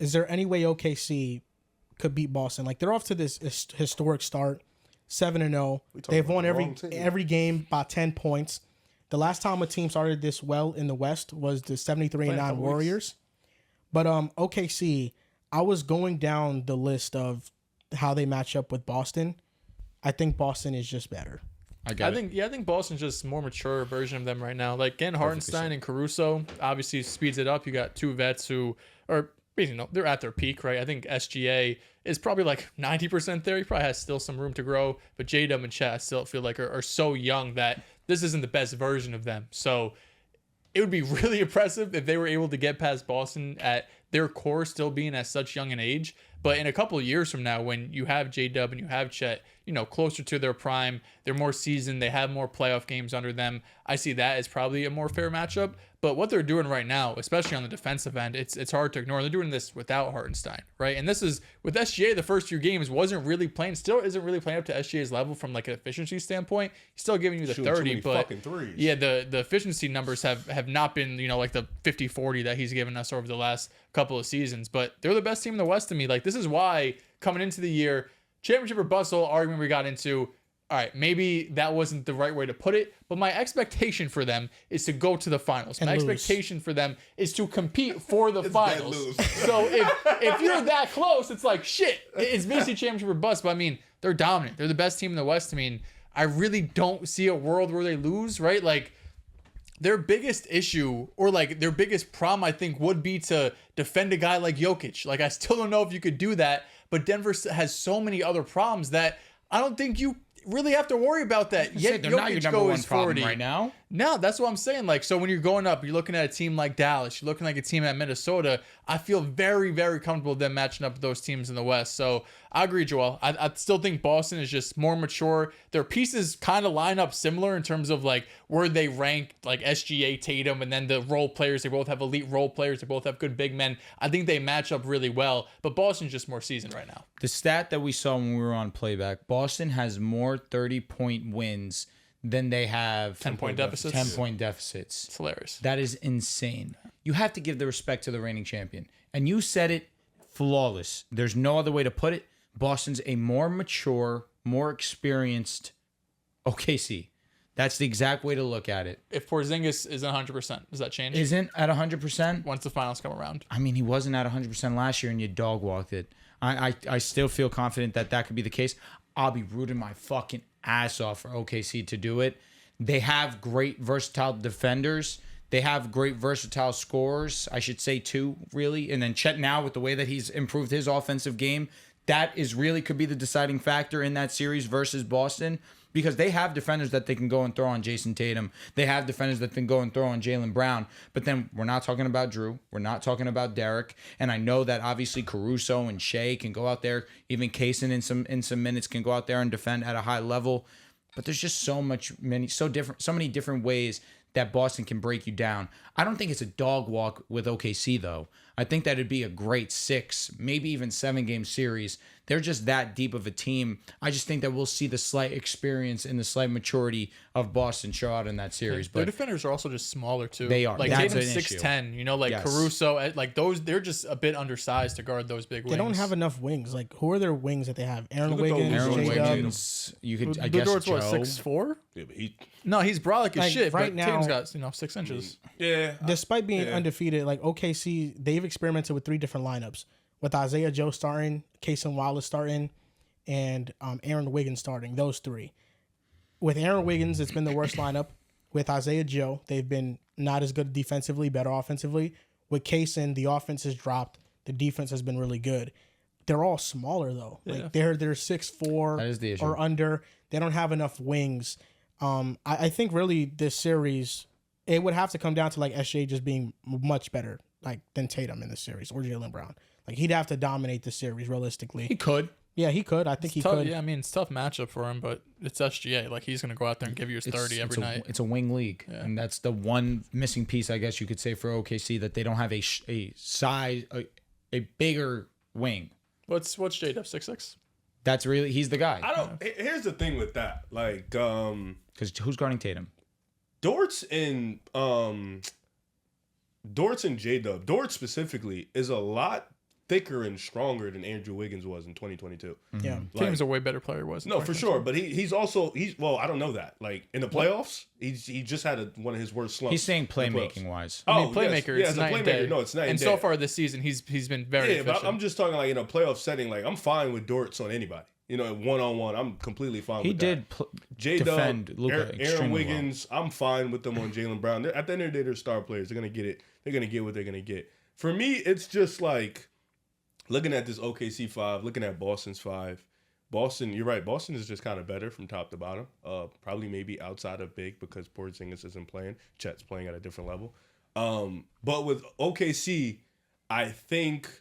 is there any way OKC could beat Boston? Like, they're off to this historic start, 7-0. They've won every game by 10 points. The last time a team started this well in the West was the 73-9 Warriors. But OKC, I was going down the list of how they match up with Boston. I think Boston is just better. I think Boston's just a more mature version of them right now. Like, getting Hartenstein and Caruso obviously speeds it up. You got two vets who are, they're at their peak, right? I think SGA is probably like 90% there. He probably has still some room to grow. But J-Dub and Chet still feel like are so young that this isn't the best version of them. So it would be really impressive if they were able to get past Boston at their core still being at such young an age. But in a couple of years from now, when you have J-Dub and you have Chet, closer to their prime, they're more seasoned, they have more playoff games under them. I see that as probably a more fair matchup. But what they're doing right now, especially on the defensive end, it's hard to ignore. They're doing this without Hartenstein, right? And this is with SGA. The first few games still isn't really playing up to SGA's level from like an efficiency standpoint. He's still giving you the 30, but yeah, the efficiency numbers have not been like the 50-40 that he's given us over the last couple of seasons. But they're the best team in the West to me. Like, this is why coming into the year, championship or bust whole argument we got into. All right, maybe that wasn't the right way to put it, but my expectation for them is to go to the finals. My expectation for them is to compete for the finals. So if you're that close, it's like, shit, it's basically championship or bust. But I mean, they're dominant. They're the best team in the West. I mean, I really don't see a world where they lose, right? Like, their biggest issue or like their biggest problem, I think, would be to defend a guy like Jokic. Like, I still don't know if you could do that, but Denver has so many other problems that I don't think you really have to worry about that. Yet they're not your number one problem 40 right now. No, that's what I'm saying. Like, so when you're going up, you're looking at a team like Dallas, you're looking like a team at Minnesota. I feel very, very comfortable with them matching up with those teams in the West. So I agree, Joel. I still think Boston is just more mature. Their pieces kind of line up similar in terms of like where they rank, like SGA, Tatum, and then the role players. They both have elite role players. They both have good big men. I think they match up really well, but Boston's just more seasoned right now. The stat that we saw when we were on playback, Boston has more 30-point wins than they have 10-point deficits. 10-point deficits. It's hilarious. That is insane. You have to give the respect to the reigning champion. And you said it flawless. There's no other way to put it. Boston's a more mature, more experienced OKC. That's the exact way to look at it. If Porzingis isn't 100%, does that change? Isn't at 100%? Once the finals come around. I mean, he wasn't at 100% last year and you dog walked it. I still feel confident that could be the case. I'll be rooting my fucking ass off for OKC to do it. They have great versatile defenders. They have great versatile scorers, I should say, too, really. And then Chet now, with the way that he's improved his offensive game, that is really could be the deciding factor in that series versus Boston, because they have defenders that they can go and throw on Jason Tatum. They have defenders that can go and throw on Jaylen Brown. But then we're not talking about Drew. We're not talking about Derek. And I know that obviously Caruso and Shea can go out there, even Kaysen in some minutes can go out there and defend at a high level. But there's just so many different ways that Boston can break you down. I don't think it's a dog walk with OKC, though. I think that it'd be a great 6, maybe even 7-game series. They're just that deep of a team. I just think that we'll see the slight experience and the slight maturity of Boston show out in that series. Their But defenders are also just smaller, too. They are. Like, That's Tatum's an issue. 6'10", Yes. Caruso, like those, they're just a bit undersized to guard those big wings. They don't have enough wings. Like, who are their wings that they have? Aaron Look at those. Wiggins, Aaron J-Dub. Wiggins, you could, I guess, Dort's Joe. what, 6'4"? Yeah, but No, he's brolic as Like, shit, right but now- Tatum's got, 6 inches. yeah. Despite being undefeated, like OKC, they've experimented with 3 different lineups with Isaiah Joe starting, Kaysen Wallace starting, and Aaron Wiggins starting. Those 3. With Aaron Wiggins, it's been the worst lineup. With Isaiah Joe, they've been not as good defensively, better offensively. With Kaysen, the offense has dropped. The defense has been really good. They're all smaller though. Like they're 6'4" That is the issue. or under. They don't have enough wings. I think really this series, it would have to come down to like SGA just being much better like than Tatum in this series or Jaylen Brown. Like he'd have to dominate the series realistically. He could. Yeah, he could. I think he Tough, could. yeah, I mean, it's a tough matchup for him, but it's SGA. Like, he's going to go out there and give you his 30 every night. It's a wing league, and that's the one missing piece, I guess you could say, for OKC, that they don't have a size, a bigger wing. What's J-Dub, 6'6"? That's really, he's the guy. I don't. Here's the thing with that, like, Because who's guarding Tatum? Dortz and J-Dub. Dort specifically is a lot thicker and stronger than Andrew Wiggins was in 2022. Yeah. Tatum's a way better player. Was No, for sure. But he's well, I don't know that. Like in the playoffs, he just had one of his worst slumps. He's saying playmaking wise. I mean, playmaker. Yes. It's Yeah, as a night and playmaker. day. No, it's night and day. so far this season, he's been very efficient. But I'm just talking like in a playoff setting. Like I'm fine with Dortz on anybody. You know, 1-on-1, I'm completely fine with that. He did defend Luka Aaron Wiggins, I'm fine with them on Jaylen Brown. At the end of the day, they're star players. They're going to get it. They're going to get what they're going to get. For me, it's just like looking at this OKC 5, looking at Boston's 5. Boston, you're right. Boston is just kind of better from top to bottom. Probably maybe outside of big because Porzingis isn't playing. Chet's playing at a different level. But with OKC, I think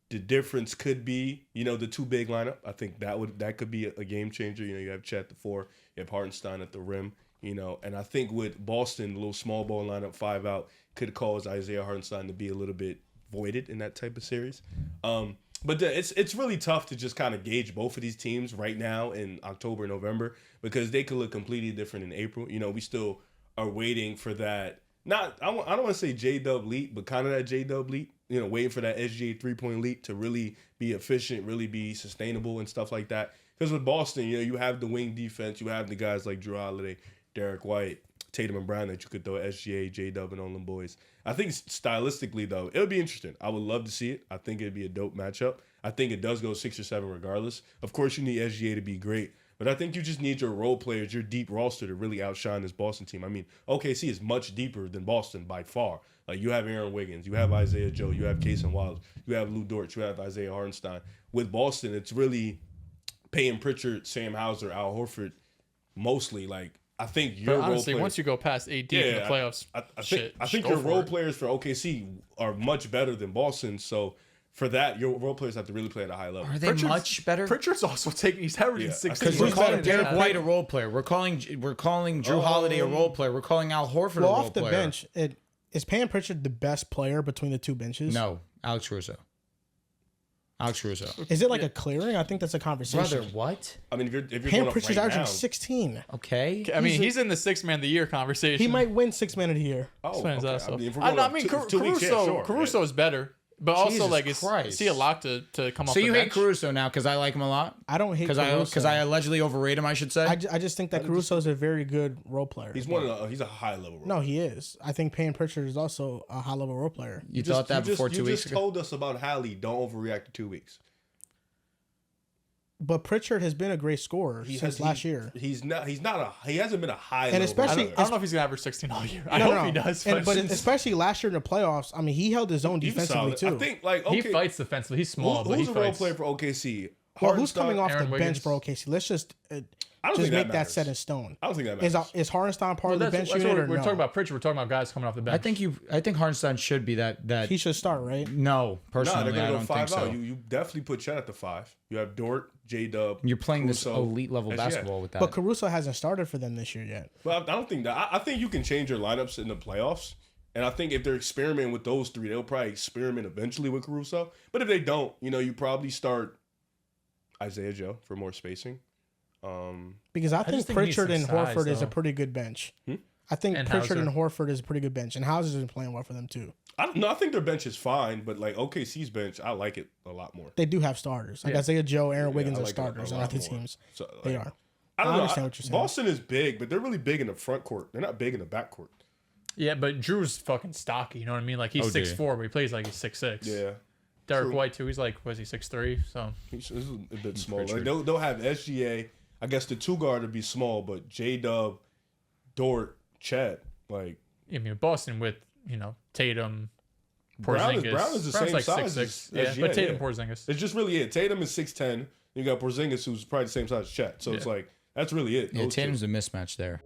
the difference could be, the two big lineup. I think that could be a game changer. You have Chet at the 4, you have Hartenstein at the rim, and I think with Boston, the little small ball lineup 5 out could cause Isaiah Hartenstein to be a little bit voided in that type of series. But it's really tough to just kind of gauge both of these teams right now in October, November, because they could look completely different in April. We still are waiting for that. I don't want to say J-Dub leap, but kind of that J-Dub leap. Waiting for that SGA 3-point leap to really be efficient, really be sustainable and stuff like that. Because with Boston, you have the wing defense. You have the guys like Drew Holiday, Derek White, Tatum and Brown that you could throw SGA, J-Dub, and all them boys. I think stylistically, though, it'll be interesting. I would love to see it. I think it'd be a dope matchup. I think it does go 6 or 7 regardless. Of course, you need SGA to be great. But I think you just need your role players, your deep roster to really outshine this Boston team. I mean, OKC is much deeper than Boston by far. Like, you have Aaron Wiggins, you have Isaiah Joe, you have Casey Wallace, you have Lou Dort, you have Isaiah Hartenstein. With Boston, it's really Peyton Pritchard, Sam Hauser, Al Horford, mostly. Like, I think your honestly, role players, once you go past AD in the playoffs, I think your role players for OKC are much better than Boston. So for that, your role players have to really play at a high level. Are they much better? Pritchard's also he's averaging 16. Because we're calling Derek White a role player. We're calling Drew Holiday a role player. We're calling Al Horford a role player. Off the bench, is Peyton Pritchard the best player between the two benches? No, Alex Russo. Is it like a clearing? I think that's a conversation. Brother, what? I mean, if you're Peyton going Pritchard's right averaging now, 16. Okay. I mean, he's in the 6th man of the year conversation. He might win 6th man of the year. Oh, Fans okay. also. I mean, if we're going Caruso is better. But also, Jesus like, is Christ. he a lock to come off So the you bench? hate Caruso now because I like him a lot? I don't hate Caruso. Because I allegedly overrate him, I should say? I just think that Caruso is a very good role player. he's a high level role. No, he is. I think Peyton Pritchard is also a high level role player. You thought that before 2 weeks You just ago? told us about Hallie. Don't overreact to 2 weeks. But Pritchard has been a great scorer since last year. He hasn't been a high level. especially- I don't know if he's going to average 16 all year. I hope he does. But especially last year in the playoffs, I mean, he held his own He was defensively solid. too. I think okay, he fights defensively. He's small, but he who's a role fights. player for OKC? Well, who's coming off Aaron the Wiggins. bench for OKC? Let's just I don't just think that make that matters. set in stone. I don't think that matters. Is Hartenstein part of the bench that's unit what or we're no? talking about Pritchard. We're talking about guys coming off the bench. I think Hartenstein should be that. He should start, right? No, Nah, personally, they're I gonna go don't 5 think so. out. You definitely put Chet at the 5. You have Dort, J-Dub. You're playing this Caruso, elite level SGA. basketball with that. But Caruso hasn't started for them this year yet. But I don't think that. I think you can change your lineups in the playoffs. And I think if they're experimenting with those 3, they'll probably experiment eventually with Caruso. But if they don't, you probably start Isaiah Joe for more spacing. Because I think just think he needs Pritchard some and size, Horford is a though. pretty good bench. I think And Pritchard Hauser. and Horford is a pretty good bench. And Hauser's been playing well for them too. I think their bench is fine, but like OKC's bench, I like it a lot more. They do have starters. Like Yeah. Isaiah Joe, Aaron Wiggins I are like it starters a on lot other more. teams. So, They like, are. I don't know. understand what you're saying. Boston is big, but they're really big in the front court. They're not big in the back court. Yeah, but Drew's fucking stocky. You know what I mean? Like, he's Oh, 6'4", but he plays like he's 6'6". Yeah. Derek True. White, too. He's like, was he 6'3"? So, He's a bit small. Like, Pritchard. they'll have SGA. I guess the 2 guard would be small, but J-Dub, Dort, Chet, like I mean, Boston with, Tatum, Brown Porzingis. is the Brown's same like size 6'6". as Yeah, SGA, but Tatum, yeah. Porzingis. It's just really it. Tatum is 6'10". You got Porzingis, who's probably the same size as Chet. So it's Yeah. like that's really it. Yeah, Those two. Tatum's a mismatch there.